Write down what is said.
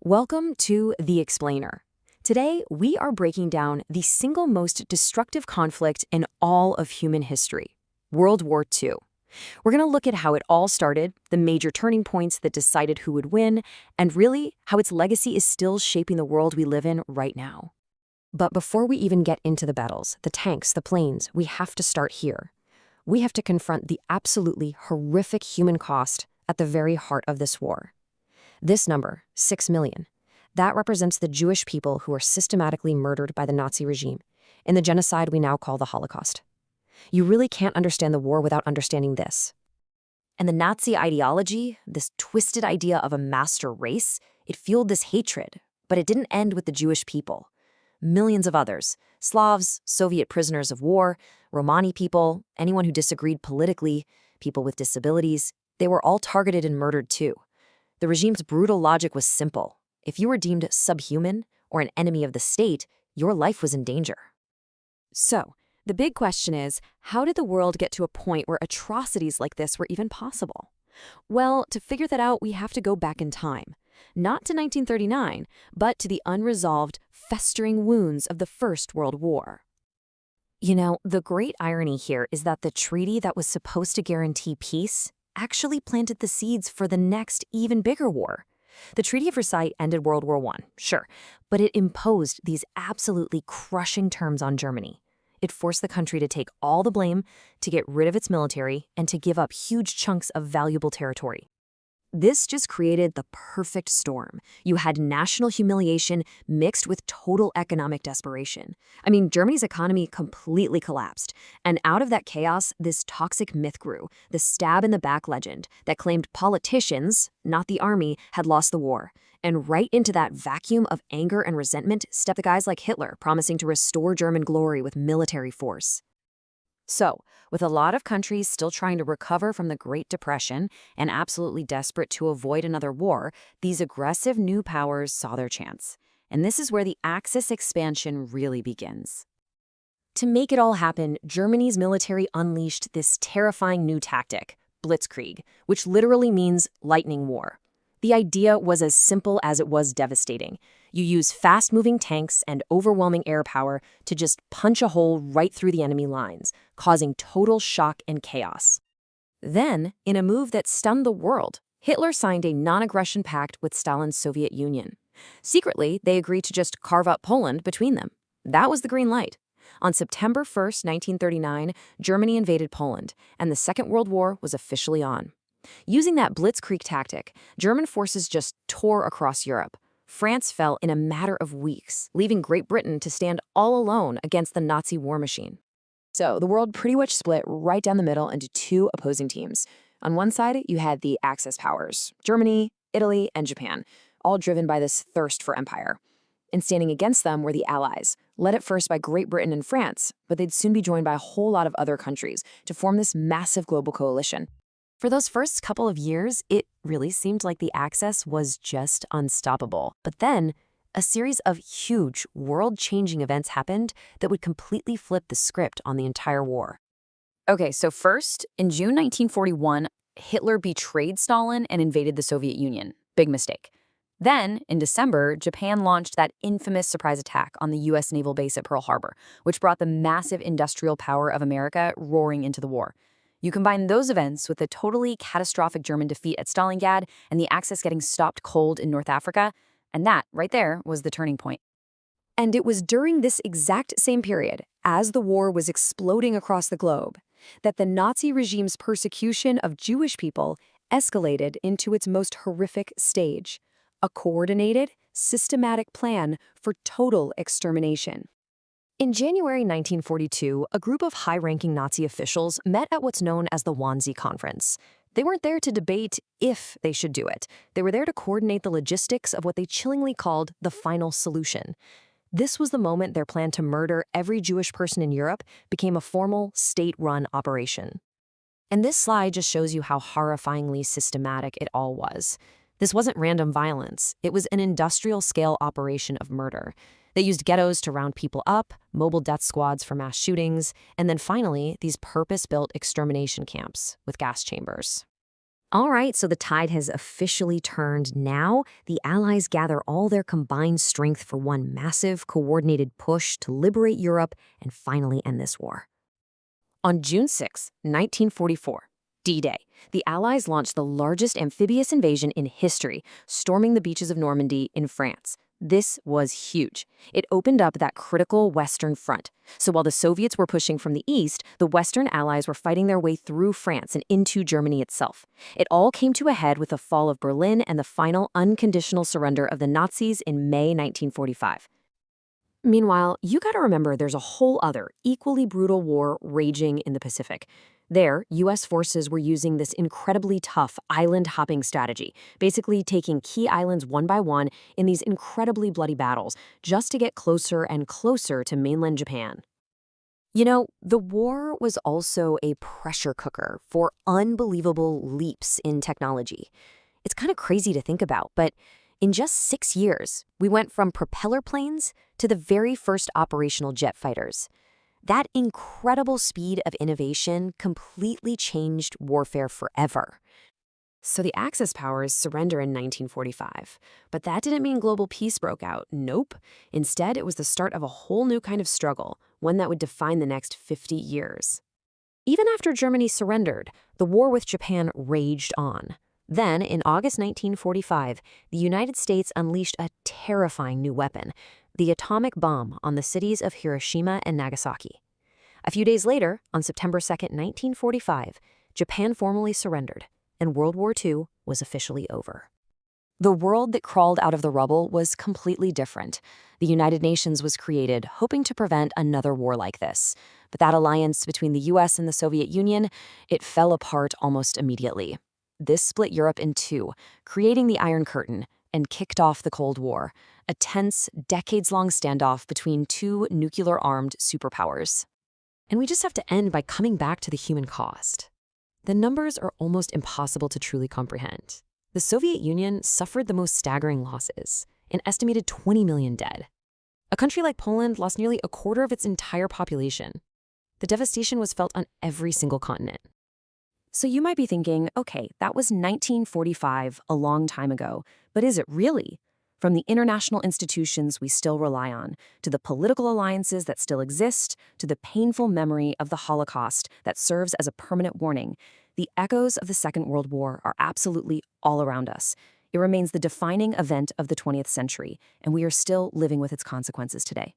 Welcome to The Explainer. Today, we are breaking down the single most destructive conflict in all of human history, World War II. We're going to look at how it all started, the major turning points that decided who would win, and really how its legacy is still shaping the world we live in right now. But before we even get into the battles, the tanks, the planes, we have to start here. We have to confront the absolutely horrific human cost at the very heart of this war. This number, 6 million, that represents the Jewish people who were systematically murdered by the Nazi regime in the genocide we now call the Holocaust. You really can't understand the war without understanding this. And the Nazi ideology, this twisted idea of a master race, it fueled this hatred, but it didn't end with the Jewish people. Millions of others, Slavs, Soviet prisoners of war, Romani people, anyone who disagreed politically, people with disabilities, they were all targeted and murdered too. The regime's brutal logic was simple. If you were deemed subhuman or an enemy of the state, your life was in danger. So, the big question is, how did the world get to a point where atrocities like this were even possible? Well, to figure that out, we have to go back in time. Not to 1939, but to the unresolved, festering wounds of the First World War. You know, the great irony here is that the treaty that was supposed to guarantee peace actually planted the seeds for the next, even bigger war. The Treaty of Versailles ended World War I, sure, but it imposed these absolutely crushing terms on Germany. It forced the country to take all the blame, to get rid of its military, and to give up huge chunks of valuable territory. This just created the perfect storm. You had national humiliation mixed with total economic desperation. I mean, Germany's economy completely collapsed. And out of that chaos, this toxic myth grew, the stab-in-the-back legend that claimed politicians, not the army, had lost the war. And right into that vacuum of anger and resentment stepped the guys like Hitler, promising to restore German glory with military force. So, with a lot of countries still trying to recover from the Great Depression and absolutely desperate to avoid another war, these aggressive new powers saw their chance. And this is where the Axis expansion really begins. To make it all happen, Germany's military unleashed this terrifying new tactic, Blitzkrieg, which literally means lightning war. The idea was as simple as it was devastating. You use fast-moving tanks and overwhelming air power to just punch a hole right through the enemy lines, causing total shock and chaos. Then, in a move that stunned the world, Hitler signed a non-aggression pact with Stalin's Soviet Union. Secretly, they agreed to just carve up Poland between them. That was the green light. On September 1st, 1939, Germany invaded Poland, and the Second World War was officially on. Using that Blitzkrieg tactic, German forces just tore across Europe. France fell in a matter of weeks, leaving Great Britain to stand all alone against the Nazi war machine. So the world pretty much split right down the middle into two opposing teams. On one side, you had the Axis powers, Germany, Italy, and Japan, all driven by this thirst for empire. And standing against them were the Allies, led at first by Great Britain and France, but they'd soon be joined by a whole lot of other countries to form this massive global coalition. For those first couple of years, it really seemed like the Axis was just unstoppable. But then, a series of huge, world-changing events happened that would completely flip the script on the entire war. Okay, so first, in June 1941, Hitler betrayed Stalin and invaded the Soviet Union. Big mistake. Then, in December, Japan launched that infamous surprise attack on the U.S. naval base at Pearl Harbor, which brought the massive industrial power of America roaring into the war. You combine those events with the totally catastrophic German defeat at Stalingrad and the Axis getting stopped cold in North Africa, and that, right there, was the turning point. And it was during this exact same period, as the war was exploding across the globe, that the Nazi regime's persecution of Jewish people escalated into its most horrific stage, a coordinated, systematic plan for total extermination. In January 1942, a group of high-ranking Nazi officials met at what's known as the Wannsee Conference. They weren't there to debate if they should do it. They were there to coordinate the logistics of what they chillingly called the final solution. This was the moment their plan to murder every Jewish person in Europe became a formal, state-run operation. And this slide just shows you how horrifyingly systematic it all was. This wasn't random violence. It was an industrial-scale operation of murder. They used ghettos to round people up, mobile death squads for mass shootings, and then finally, these purpose-built extermination camps with gas chambers. All right, so the tide has officially turned. Now, the Allies gather all their combined strength for one massive, coordinated push to liberate Europe and finally end this war. On June 6, 1944, D-Day, the Allies launched the largest amphibious invasion in history, storming the beaches of Normandy in France. This was huge. It opened up that critical Western front. So while the Soviets were pushing from the east, the Western Allies were fighting their way through France and into Germany itself. It all came to a head with the fall of Berlin and the final unconditional surrender of the Nazis in May 1945. Meanwhile, you gotta remember there's a whole other, equally brutal war raging in the Pacific. There, U.S. forces were using this incredibly tough island-hopping strategy, basically taking key islands one by one in these incredibly bloody battles, just to get closer and closer to mainland Japan. You know, the war was also a pressure cooker for unbelievable leaps in technology. It's kind of crazy to think about, but in just 6 years, we went from propeller planes to the very first operational jet fighters. That incredible speed of innovation completely changed warfare forever. So the Axis powers surrender in 1945. But that didn't mean global peace broke out. Nope. Instead, it was the start of a whole new kind of struggle, one that would define the next 50 years. Even after Germany surrendered, the war with Japan raged on. Then, in August 1945, the United States unleashed a terrifying new weapon, the atomic bomb on the cities of Hiroshima and Nagasaki. A few days later, on September 2, 1945, Japan formally surrendered, and World War II was officially over. The world that crawled out of the rubble was completely different. The United Nations was created, hoping to prevent another war like this. But that alliance between the US and the Soviet Union, it fell apart almost immediately. This split Europe in two, creating the Iron Curtain, and kicked off the Cold War, a tense, decades-long standoff between two nuclear-armed superpowers. And we just have to end by coming back to the human cost. The numbers are almost impossible to truly comprehend. The Soviet Union suffered the most staggering losses, an estimated 20 million dead. A country like Poland lost nearly a quarter of its entire population. The devastation was felt on every single continent. So you might be thinking, okay, that was 1945, a long time ago, but is it really? From the international institutions we still rely on, to the political alliances that still exist, to the painful memory of the Holocaust that serves as a permanent warning, the echoes of the Second World War are absolutely all around us. It remains the defining event of the 20th century, and we are still living with its consequences today.